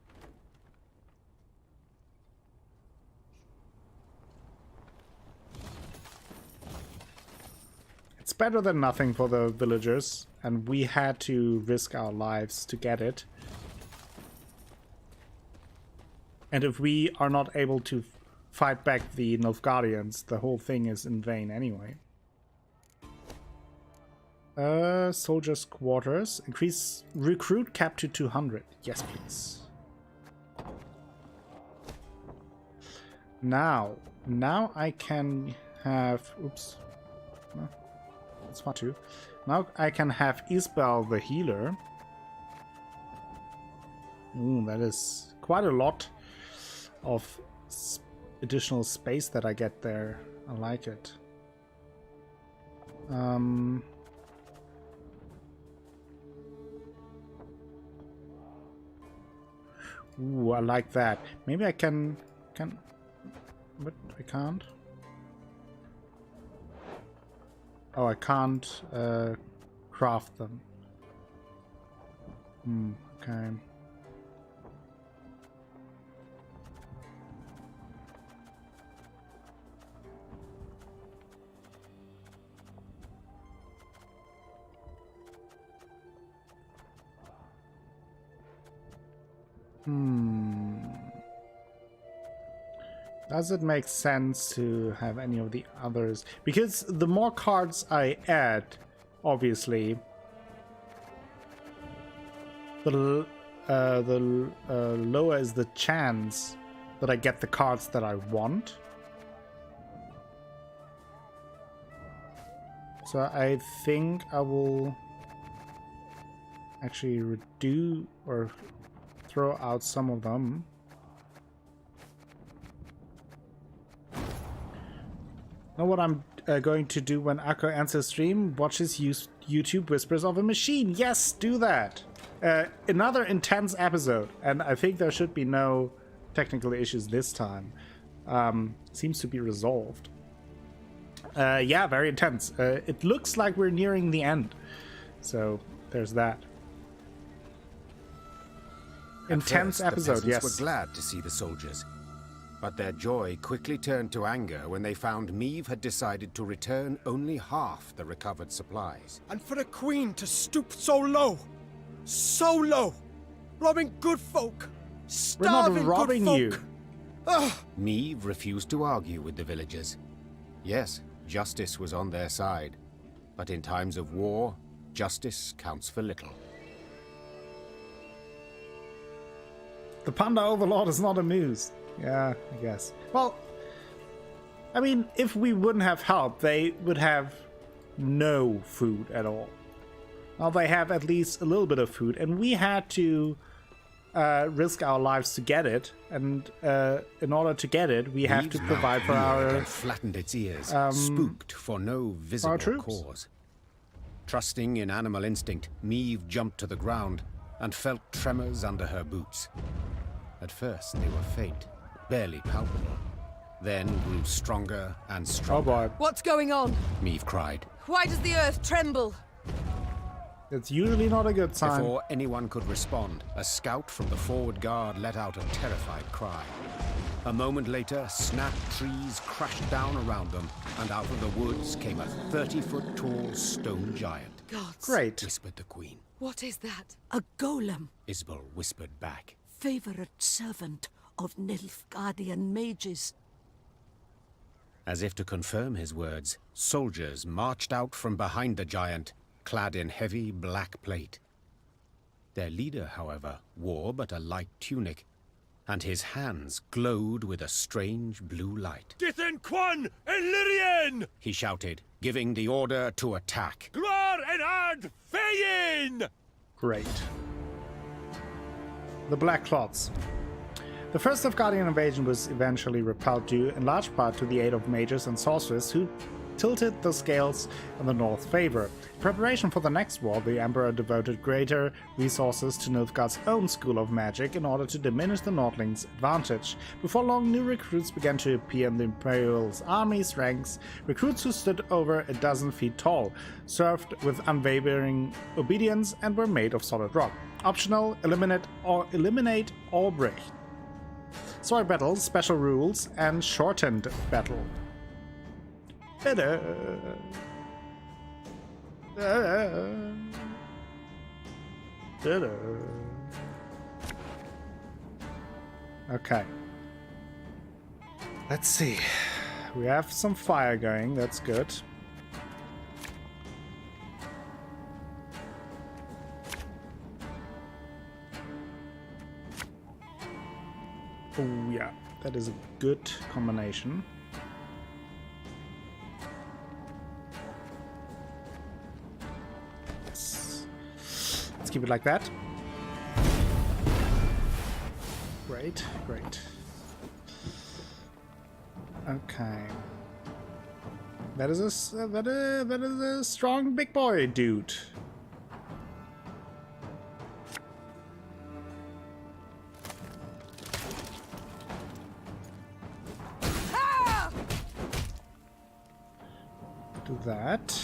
A: It's better than nothing for the villagers, and we had to risk our lives to get it. And if we are not able to fight back the Nilfgaardians, the whole thing is in vain anyway. Soldiers' quarters. Increase recruit cap to 200. Yes, please. Now I can have... Oops. No, that's fine too. Now I can have Isbel the healer. Ooh, that is quite a lot of additional space that I get there. I like it. Ooh, I like that. Maybe I can, but I can't. Oh, I can't craft them. Okay. Does it make sense to have any of the others? Because the more cards I add, obviously, the lower is the chance that I get the cards that I want. So I think I will actually redo or throw out some of them. Know what I'm going to do when Akko answers stream? Watches YouTube Whispers of a Machine. Yes, do that. Another intense episode, and I think there should be no technical issues this time. Seems to be resolved. Yeah, very intense. It looks like we're nearing the end. So there's that. Intense episode, yes.
B: The peasants were glad to see the soldiers, but their joy quickly turned to anger when they found Meve had decided to return only half the recovered supplies.
C: And for the Queen to stoop so low, robbing good folk, starving
A: We're not robbing
C: good
A: you.
C: folk. Ugh.
B: Meve refused to argue with the villagers. Yes, justice was on their side, but in times of war, justice counts for little.
A: The Panda Overlord is not amused. Yeah, I guess. Well, I mean, if we wouldn't have help, they would have no food at all. Now they have at least a little bit of food, and we had to risk our lives to get it. And in order to get it, we have to provide for our
B: flattened its ears, spooked for no visible cause. Trusting in animal instinct, Meve jumped to the ground and felt tremors under her boots. At first, they were faint, barely palpable, then grew stronger and stronger.
A: Oh boy.
D: What's going on?
B: Meve cried.
D: Why does the earth tremble?
A: It's usually not a good sign.
B: Before anyone could respond, a scout from the forward guard let out a terrified cry. A moment later, snapped trees crashed down around them, and out of the woods came a 30-foot tall stone giant.
D: Gods.
A: Great,
B: whispered the queen.
D: What is that?
J: A golem.
B: Isbel whispered back.
J: Favorite servant of Nilfgaardian mages.
B: As if to confirm his words, soldiers marched out from behind the giant, clad in heavy black plate. Their leader, however, wore but a light tunic, and his hands glowed with a strange blue light.
N: Dithen Quan and Lyrian!
B: He shouted, giving the order to attack.
N: Gloire and Ard Feyin!
A: Great. The Black Clots. The first Nilfgaardian invasion was eventually repelled due in large part to the aid of mages and sorcerers who tilted the scales in the North's favor. In preparation for the next war, the Emperor devoted greater resources to Nilfgaard's own school of magic in order to diminish the Nordlings' advantage. Before long, new recruits began to appear in the Imperial's army's ranks, recruits who stood over a dozen feet tall, served with unwavering obedience, and were made of solid rock. Optional, eliminate Albrecht. Story battles, special rules, and shortened battle. Okay. Let's see. We have some fire going, that's good. Oh yeah, that is a good combination. Let's keep it like that. Great, great. Okay. That is a strong big boy dude. Do that.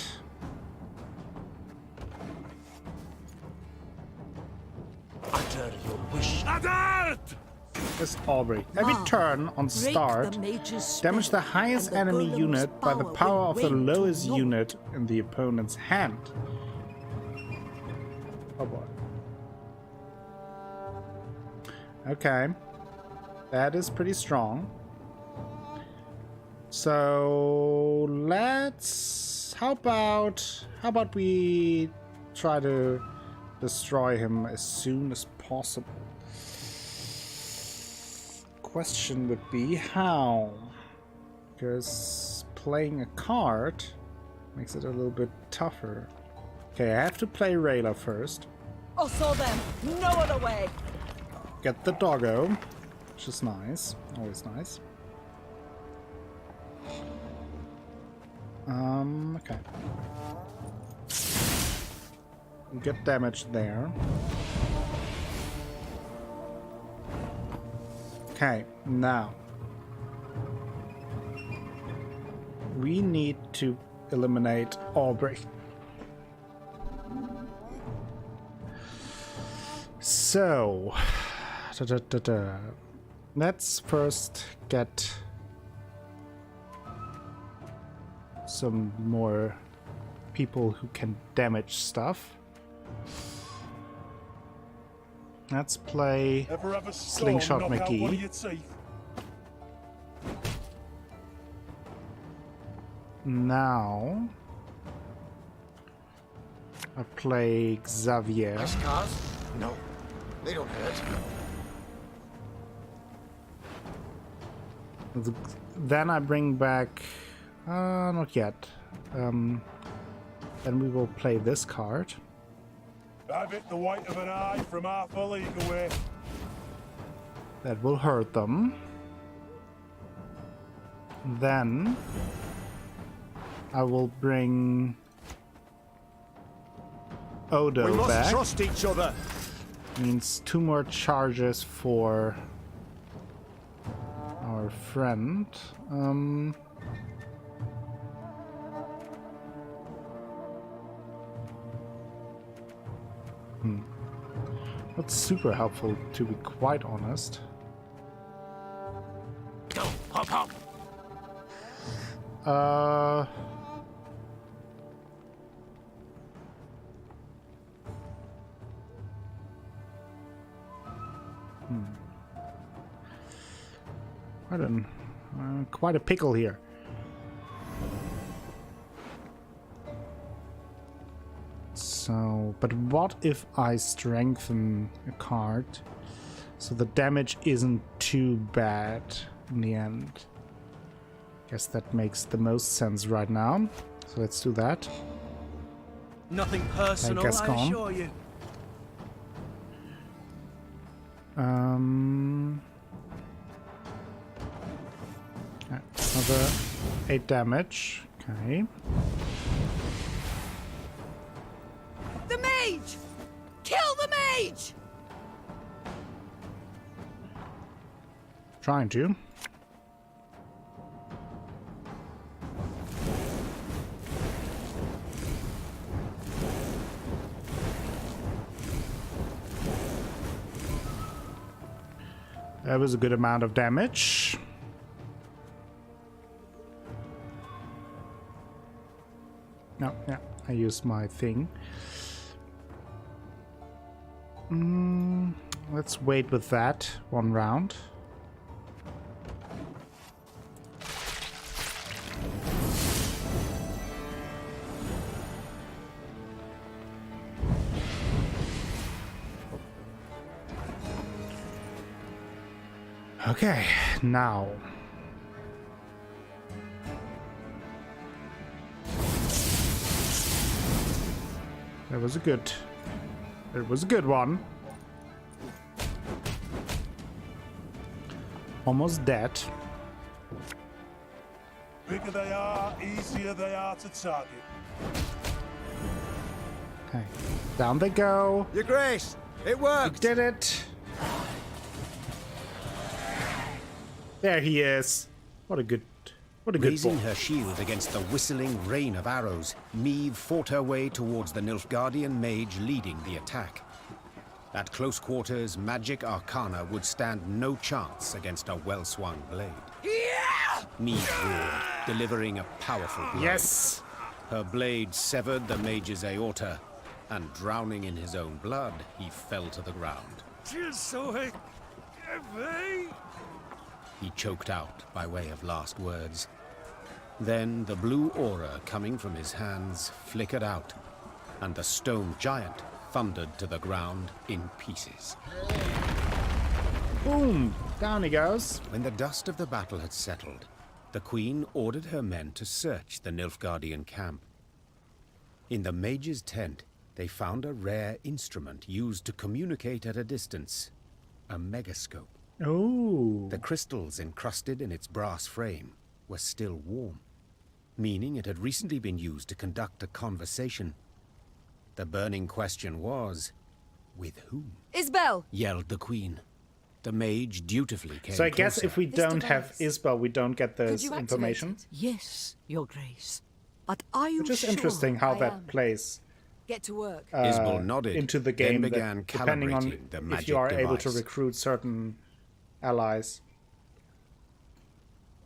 E: alter your wish.
A: This Aubrey. Every turn on start, damage the highest enemy unit by the power of the lowest unit in the opponent's hand. Oh boy. Okay. That is pretty strong. So let's... How about we try to destroy him as soon as possible? Question would be how? Because playing a card makes it a little bit tougher. Okay, I have to play Rayla first.
M: I saw them. No other way.
A: Get the doggo, which is nice. Always nice. Okay. Get damage there. Okay, now we need to eliminate Aubrey. So, let's first get some more people who can damage stuff. Let's play Slingshot McGee. Now I play Xavier.
C: Nice cars? No, they don't hurt.
A: Then I bring back... not yet. Then we will play this card.
N: Have it the white of an eye from half a league away.
A: That will hurt them. Then I will bring Odo
O: we must
A: back.
O: trust each other.
A: Means 2 more charges for our friend. Not super helpful, to be quite honest.
F: Go, hop, hop.
A: Quite a pickle here. So, but what if I strengthen a card so the damage isn't too bad in the end? Guess that makes the most sense right now. So let's do that.
E: Nothing personal, I assure you.
A: Another 8 damage. Okay.
M: The mage! Kill the mage!
A: Trying to. That was a good amount of damage. No, yeah, I used my thing. Let's wait with that 1 round. Okay, now. That was a good. It was a good one. Almost dead.
N: Bigger they are, easier they are to target.
A: Okay, down they go.
C: Your Grace, it worked.
A: You did it. There he is. What a good
B: Raising
A: ball.
B: her shield against the whistling rain of arrows, Meve fought her way towards the Nilfgaardian mage leading the attack. At close quarters, magic arcana would stand no chance against a well-swung blade. Meve roared, delivering a powerful blow.
A: Yes!
B: Her blade severed the mage's aorta, and drowning in his own blood, he fell to the ground. He choked out by way of last words. Then the blue aura coming from his hands flickered out, and the stone giant thundered to the ground in pieces.
A: Boom! Down he goes.
B: When the dust of the battle had settled, the queen ordered her men to search the Nilfgaardian camp. In the mage's tent, they found a rare instrument used to communicate at a distance, a megascope.
A: Oh.
B: The crystals encrusted in its brass frame were still warm, meaning it had recently been used to conduct a conversation. The burning question was, with whom?
D: Isbel!
B: Yelled the queen. The mage dutifully came
A: So I guess
B: closer.
A: if we don't have Isbel, we don't get this information.
J: Yes, Your Grace. But are you
A: Which is
J: sure?
A: interesting how that plays
D: Get to work.
B: Isbel nodded,
A: into the
B: then
A: game,
B: began
A: that, depending on
B: calibrating the
A: if
B: magic
A: you are able to
B: device.
A: recruit certain allies.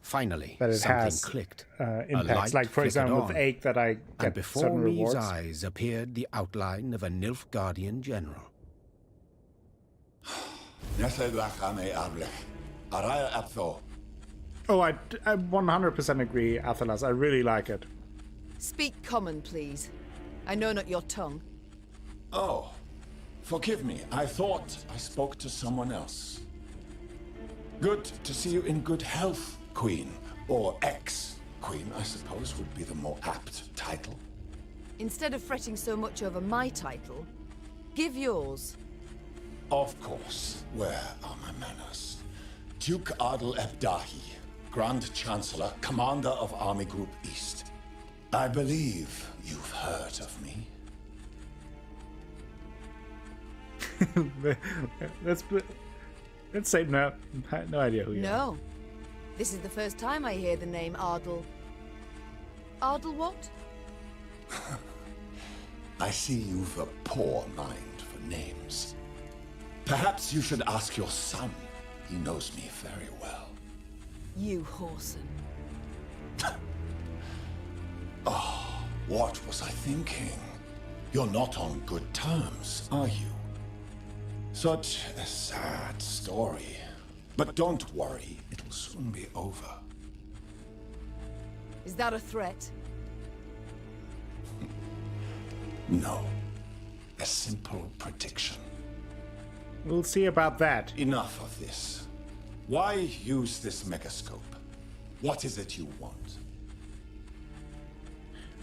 B: Finally,
A: That it
B: something
A: has
B: clicked.
A: impacts.
B: light
A: Like, for
B: flickered
A: example, with
B: on,
A: Ache, that I
B: and
A: get
B: before
A: certain
B: Meve's
A: rewards.
B: eyes appeared the outline of a Nilfgaardian general.
A: Oh, I 100% agree, Athelas. I really like it.
D: Speak common, please. I know not your tongue.
P: Oh, forgive me. I thought I spoke to someone else. Good to see you in good health, Queen. Or ex-Queen, I suppose, would be the more apt title.
D: Instead of fretting so much over my title, give yours.
P: Of course. Where are my manners? Duke Adel Ebdahi, Grand Chancellor, Commander of Army Group East. I believe you've heard of me.
A: Let's say no. No idea who you are.
D: No. This is the first time I hear the name Ardel. Ardel what?
P: I see you've a poor mind for names. Perhaps you should ask your son. He knows me very well.
D: You whoreson.
P: Oh, what was I thinking? You're not on good terms, are you? Such a sad story. But don't worry, it'll soon be over.
D: Is that a threat?
P: No. A simple prediction.
A: We'll see about that.
P: Enough of this. Why use this megascope? What is it you want?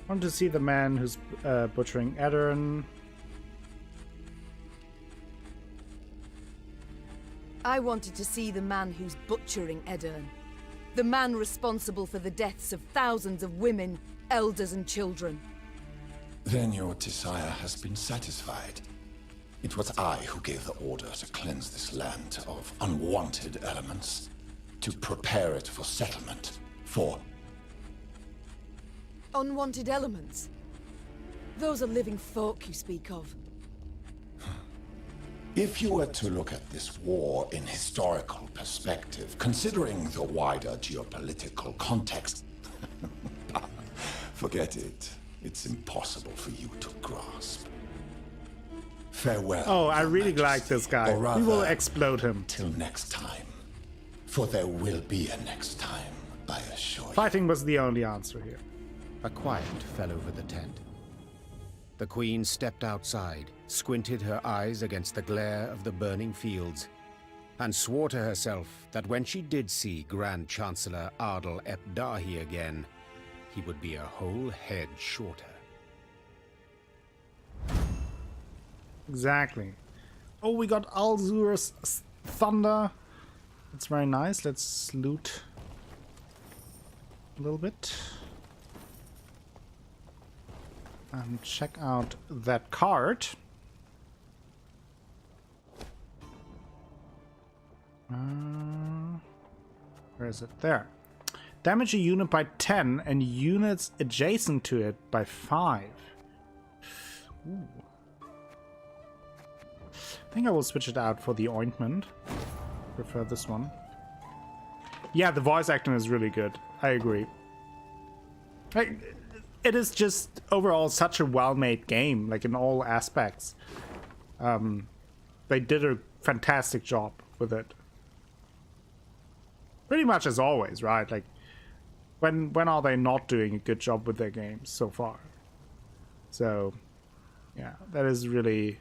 A: I want to see the man who's butchering Eddern.
D: I wanted to see the man who's butchering Eddern. The man responsible for the deaths of thousands of women, elders and children.
P: Then your desire has been satisfied. It was I who gave the order to cleanse this land of unwanted elements, to prepare it for settlement, for...
D: Unwanted elements? Those are living folk you speak of.
P: If you were to look at this war in historical perspective, considering the wider geopolitical context, forget it. It's impossible for you to grasp. Farewell.
A: Oh, I really like this guy.
P: Or rather,
A: We will explode him.
P: Till next time. For there will be a next time, I assure you.
A: Fighting was the only answer here.
B: A quiet fell over the tent. The queen stepped outside, squinted her eyes against the glare of the burning fields, and swore to herself that when she did see Grand Chancellor Adel Ebdahi again, he would be a whole head shorter.
A: Exactly. Oh, we got Alzur's thunder. That's very nice. Let's loot a little bit. And check out that card. Where is it? There. Damage a unit by 10 and units adjacent to it by 5. Ooh. I think I will switch it out for the ointment. Prefer this one. Yeah, the voice acting is really good. I agree. Like, it is just overall such a well-made game, like in all aspects. They did a fantastic job with it. Pretty much as always, right? Like, when are they not doing a good job with their games so far? So, yeah, that is really,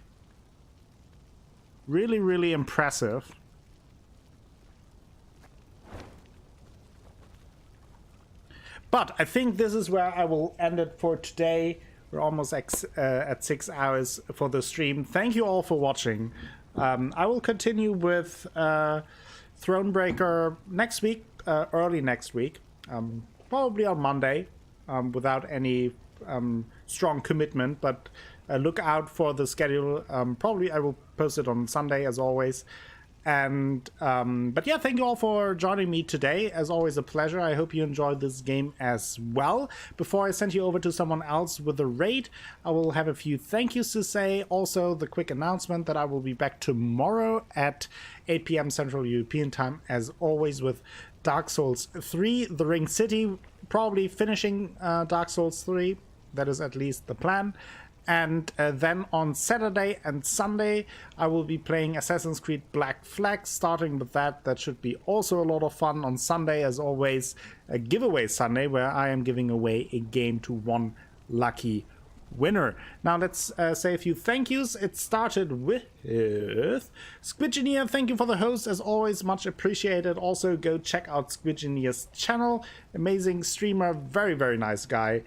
A: really impressive. But I think this is where I will end it for today. We're almost at 6 hours for the stream. Thank you all for watching. I will continue with Thronebreaker next week, early next week, probably on Monday, without any strong commitment, but look out for the schedule. Probably I will post it on Sunday as always. And but yeah, thank you all for joining me today. As always, a pleasure. I hope you enjoyed this game as well. Before I send you over to someone else with a raid, I will have a few thank yous to say. Also, the quick announcement that I will be back tomorrow at 8 p.m. Central European Time, as always, with Dark Souls 3, The Ring City, probably finishing Dark Souls 3. That is at least the plan. And then on Saturday and Sunday, I will be playing Assassin's Creed Black Flag, starting with that. That should be also a lot of fun. On Sunday, as always, a giveaway Sunday, where I am giving away a game to one lucky winner. Now let's say a few thank yous. It started with Squidgineer. Thank you for the host, as always, much appreciated. Also, go check out Squidgineer's channel. Amazing streamer, very nice guy.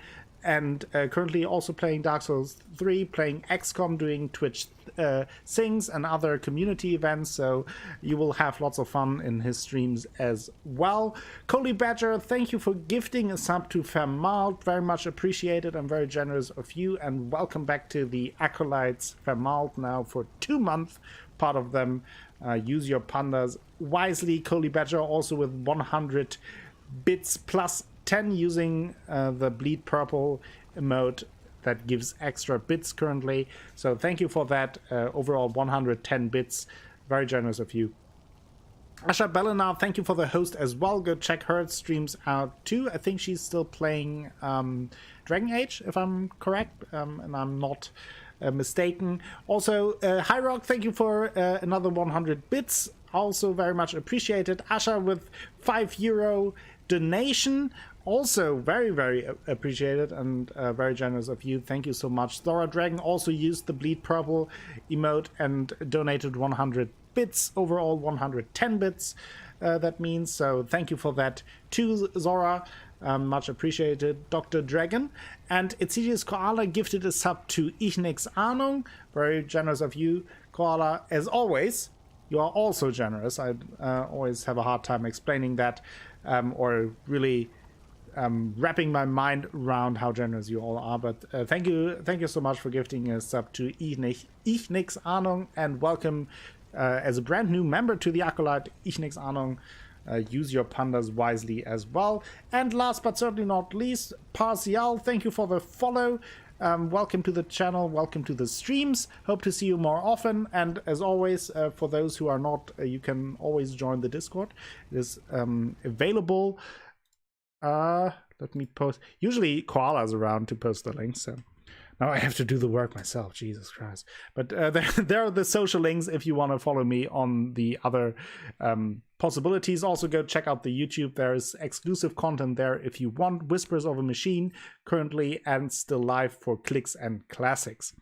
A: And currently also playing Dark Souls 3, playing XCOM, doing Twitch Sings and other community events, so you will have lots of fun in his streams as well. Coley Badger, thank you for gifting a sub to Fermalt, very much appreciated and very generous of you, and welcome back to the Acolytes Fermalt now for 2 months, part of them. Use your pandas wisely. Coley Badger also with 100 bits plus 10 using the Bleed Purple emote that gives extra bits currently. So thank you for that. Overall 110 bits. Very generous of you. Asha Bellinar, thank you for the host as well. Go check her streams out too. I think she's still playing Dragon Age, if I'm correct, and I'm not mistaken. Also, Hyrock, thank you for another 100 bits. Also very much appreciated. Asha with €5 donation. Also very appreciated and very generous of you. Thank you so much. Thora Dragon also used the Bleed Purple emote and donated 100 bits. Overall 110 bits, that means. So thank you for that to Zora. Much appreciated. Dr. Dragon. And Etsidius Koala gifted a sub to Ichnix Ahnung. Very generous of you, Koala. As always, you are also generous. I always have a hard time explaining that, or really wrapping my mind around how generous you all are. But thank you so much for gifting a sub to Ichnix Ahnung, and welcome as a brand new member to the Acolyte, Ichnix Ahnung. Use your pandas wisely as well. And last but certainly not least, Parcial, thank you for the follow. Welcome to the channel, welcome to the streams. Hope to see you more often. And as always, for those who are not, you can always join the Discord. It is available. Let me post. Usually Koala's around to post the links, so now I have to do the work myself. Jesus Christ. But there are the social links if you want to follow me on the other possibilities. Also go check out the YouTube. There is exclusive content there if you want. Whispers of a Machine currently and still live for Clicks and Classics.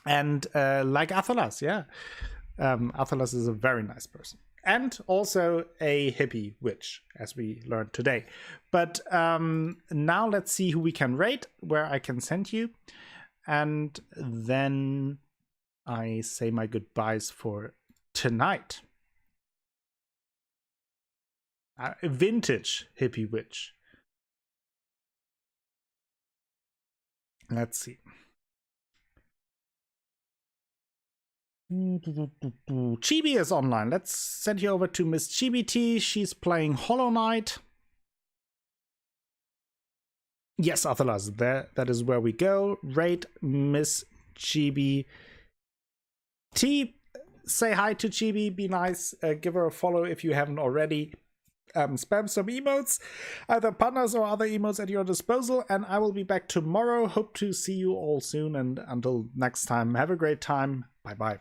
A: And like Athalas, yeah. Athalas is a very nice person. And also a hippie witch, as we learned today. But now let's see who we can rate, where I can send you. And then I say my goodbyes for tonight. A vintage hippie witch. Let's see. Chibi is online. Let's send you over to Miss Chibi T. She's playing Hollow Knight. Yes, Athalas, that is where we go. Rate Miss Chibi T, say hi to Chibi, be nice, give her a follow if you haven't already. Spam some emotes, either pandas or other emotes at your disposal, and I will be back tomorrow. Hope to see you all soon, and until next time, have a great time. Bye bye.